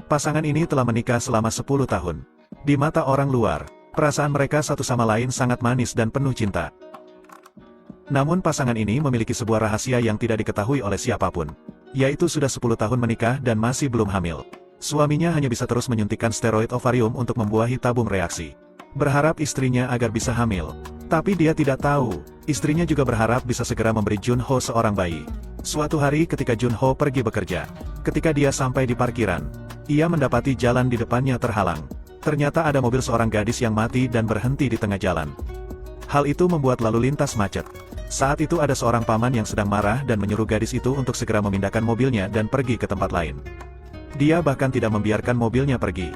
Pasangan ini telah menikah selama 10 tahun. Di mata orang luar, perasaan mereka satu sama lain sangat manis dan penuh cinta. Namun pasangan ini memiliki sebuah rahasia yang tidak diketahui oleh siapapun. Yaitu sudah 10 tahun menikah dan masih belum hamil. Suaminya hanya bisa terus menyuntikkan steroid ovarium untuk membuahi tabung reaksi. Berharap istrinya agar bisa hamil. Tapi dia tidak tahu, istrinya juga berharap bisa segera memberi Junho seorang bayi. Suatu hari ketika Junho pergi bekerja, ketika dia sampai di parkiran, ia mendapati jalan di depannya terhalang. Ternyata ada mobil seorang gadis yang mati dan berhenti di tengah jalan. Hal itu membuat lalu lintas macet. Saat itu ada seorang paman yang sedang marah dan menyuruh gadis itu untuk segera memindahkan mobilnya dan pergi ke tempat lain. Dia bahkan tidak membiarkan mobilnya pergi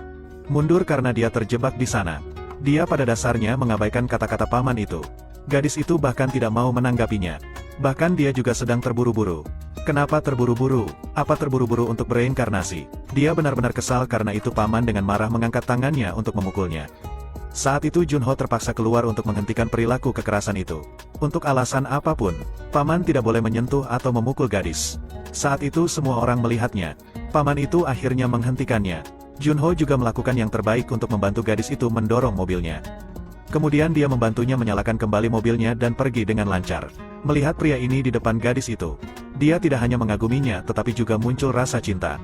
mundur karena dia terjebak di sana. Dia pada dasarnya mengabaikan kata-kata paman itu. Gadis itu bahkan tidak mau menanggapinya. Bahkan dia juga sedang terburu-buru. Kenapa terburu-buru? Apa terburu-buru untuk bereinkarnasi? Dia benar-benar kesal karena itu paman dengan marah mengangkat tangannya untuk memukulnya. Saat itu Junho terpaksa keluar untuk menghentikan perilaku kekerasan itu. Untuk alasan apapun, paman tidak boleh menyentuh atau memukul gadis. Saat itu semua orang melihatnya. Paman itu akhirnya menghentikannya. Junho juga melakukan yang terbaik untuk membantu gadis itu mendorong mobilnya. Kemudian dia membantunya menyalakan kembali mobilnya dan pergi dengan lancar. Melihat pria ini di depan gadis itu, dia tidak hanya mengaguminya tetapi juga muncul rasa cinta.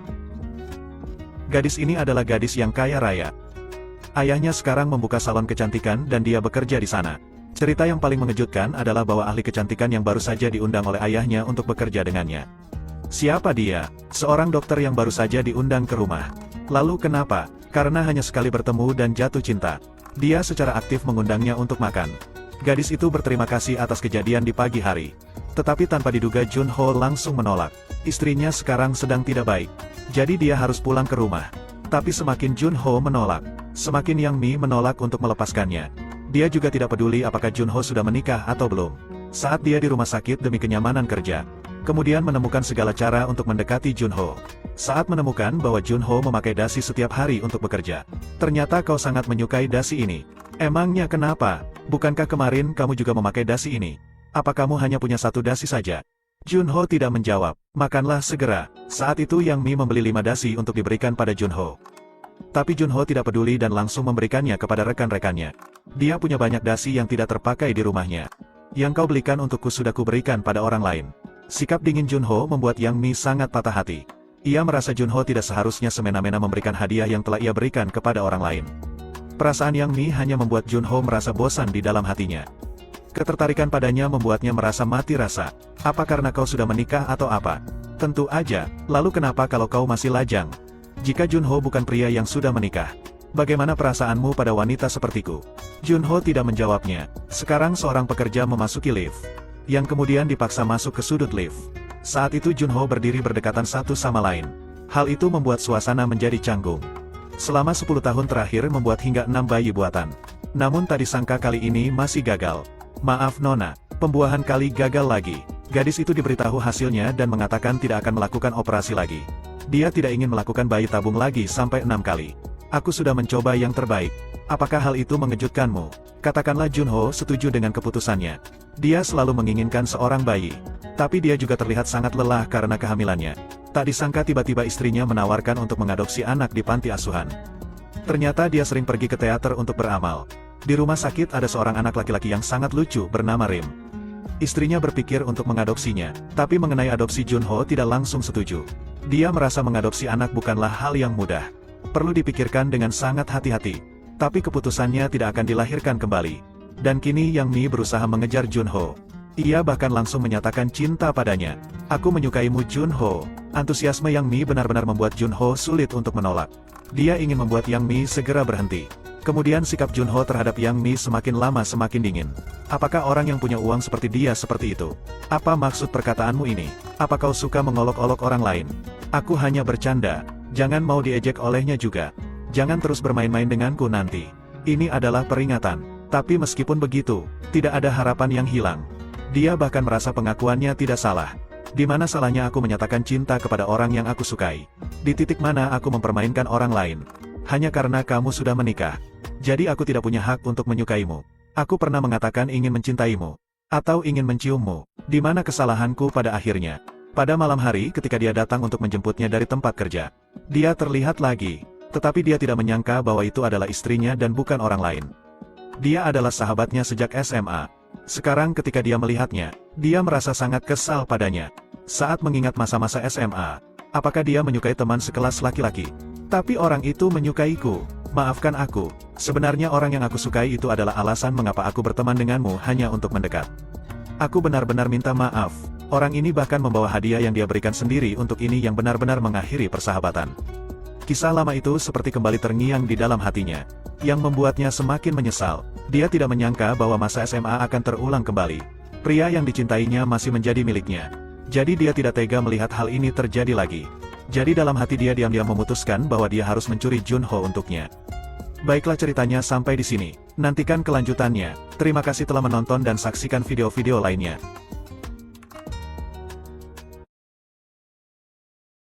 Gadis ini adalah gadis yang kaya raya. Ayahnya sekarang membuka salon kecantikan dan dia bekerja di sana. Cerita yang paling mengejutkan adalah bahwa ahli kecantikan yang baru saja diundang oleh ayahnya untuk bekerja dengannya. Siapa dia? Seorang dokter yang baru saja diundang ke rumah. Lalu kenapa? Karena hanya sekali bertemu dan jatuh cinta. Dia secara aktif mengundangnya untuk makan. Gadis itu berterima kasih atas kejadian di pagi hari. Tetapi tanpa diduga Junho langsung menolak. Istrinya sekarang sedang tidak baik. Jadi dia harus pulang ke rumah. Tapi semakin Junho menolak, semakin Yang Mi menolak untuk melepaskannya. Dia juga tidak peduli apakah Junho sudah menikah atau belum. Saat dia di rumah sakit demi kenyamanan kerja, kemudian menemukan segala cara untuk mendekati Junho. Saat menemukan bahwa Junho memakai dasi setiap hari untuk bekerja. Ternyata kau sangat menyukai dasi ini. Emangnya kenapa? Bukankah kemarin kamu juga memakai dasi ini? Apa kamu hanya punya satu dasi saja? Junho tidak menjawab. Makanlah segera. Saat itu Yang Mi membeli 5 dasi untuk diberikan pada Junho. Tapi Junho tidak peduli dan langsung memberikannya kepada rekan-rekannya. Dia punya banyak dasi yang tidak terpakai di rumahnya. Yang kau belikan untukku sudah kuberikan pada orang lain. Sikap dingin Junho membuat Yang Mi sangat patah hati. Ia merasa Junho tidak seharusnya semena-mena memberikan hadiah yang telah ia berikan kepada orang lain. Perasaan Yang Mi hanya membuat Junho merasa bosan di dalam hatinya. Ketertarikan padanya membuatnya merasa mati rasa. Apa karena kau sudah menikah atau apa? Tentu aja, lalu kenapa kalau kau masih lajang? Jika Junho bukan pria yang sudah menikah, bagaimana perasaanmu pada wanita sepertiku? Junho tidak menjawabnya. Sekarang seorang pekerja memasuki lift, yang kemudian dipaksa masuk ke sudut lift. Saat itu Junho berdiri berdekatan satu sama lain. Hal itu membuat suasana menjadi canggung. Selama 10 tahun terakhir membuat hingga 6 bayi buatan. Namun tak disangka kali ini masih gagal. Maaf Nona, pembuahan kali gagal lagi. Gadis itu diberitahu hasilnya dan mengatakan tidak akan melakukan operasi lagi. Dia tidak ingin melakukan bayi tabung lagi sampai 6 kali. Aku sudah mencoba yang terbaik. Apakah hal itu mengejutkanmu? Katakanlah Junho setuju dengan keputusannya. Dia selalu menginginkan seorang bayi. Tapi dia juga terlihat sangat lelah karena kehamilannya. Tak disangka tiba-tiba istrinya menawarkan untuk mengadopsi anak di panti asuhan. Ternyata dia sering pergi ke teater untuk beramal. Di rumah sakit ada seorang anak laki-laki yang sangat lucu bernama Rim. Istrinya berpikir untuk mengadopsinya, tapi mengenai adopsi Junho tidak langsung setuju. Dia merasa mengadopsi anak bukanlah hal yang mudah. Perlu dipikirkan dengan sangat hati-hati. Tapi keputusannya tidak akan dilahirkan kembali. Dan kini Yang Mi berusaha mengejar Junho. Ia bahkan langsung menyatakan cinta padanya. Aku menyukaimu Junho. Antusiasme Yang Mi benar-benar membuat Junho sulit untuk menolak. Dia ingin membuat Yang Mi segera berhenti. Kemudian sikap Junho terhadap Yang Mi semakin lama semakin dingin. Apakah orang yang punya uang seperti dia seperti itu? Apa maksud perkataanmu ini? Apa kau suka mengolok-olok orang lain? Aku hanya bercanda. Jangan mau diejek olehnya juga. Jangan terus bermain-main denganku nanti. Ini adalah peringatan. Tapi meskipun begitu, tidak ada harapan yang hilang. Dia bahkan merasa pengakuannya tidak salah. Di mana salahnya aku menyatakan cinta kepada orang yang aku sukai? Di titik mana aku mempermainkan orang lain? Hanya karena kamu sudah menikah. Jadi aku tidak punya hak untuk menyukaimu. Aku pernah mengatakan ingin mencintaimu. Atau ingin menciummu. Di mana kesalahanku pada akhirnya? Pada malam hari ketika dia datang untuk menjemputnya dari tempat kerja, dia terlihat lagi. Tetapi dia tidak menyangka bahwa itu adalah istrinya dan bukan orang lain. Dia adalah sahabatnya sejak SMA. Sekarang ketika dia melihatnya, dia merasa sangat kesal padanya. Saat mengingat masa-masa SMA, apakah dia menyukai teman sekelas laki-laki? Tapi orang itu menyukaiku. Maafkan aku. Sebenarnya orang yang aku sukai itu adalah alasan mengapa aku berteman denganmu hanya untuk mendekat. Aku benar-benar minta maaf. Orang ini bahkan membawa hadiah yang dia berikan sendiri untuk ini yang benar-benar mengakhiri persahabatan. Kisah lama itu seperti kembali terngiang di dalam hatinya, yang membuatnya semakin menyesal. Dia tidak menyangka bahwa masa SMA akan terulang kembali. Pria yang dicintainya masih menjadi miliknya. Jadi dia tidak tega melihat hal ini terjadi lagi. Jadi dalam hati dia diam-diam memutuskan bahwa dia harus mencuri Junho untuknya. Baiklah, ceritanya sampai di sini. Nantikan kelanjutannya. Terima kasih telah menonton dan saksikan video-video lainnya.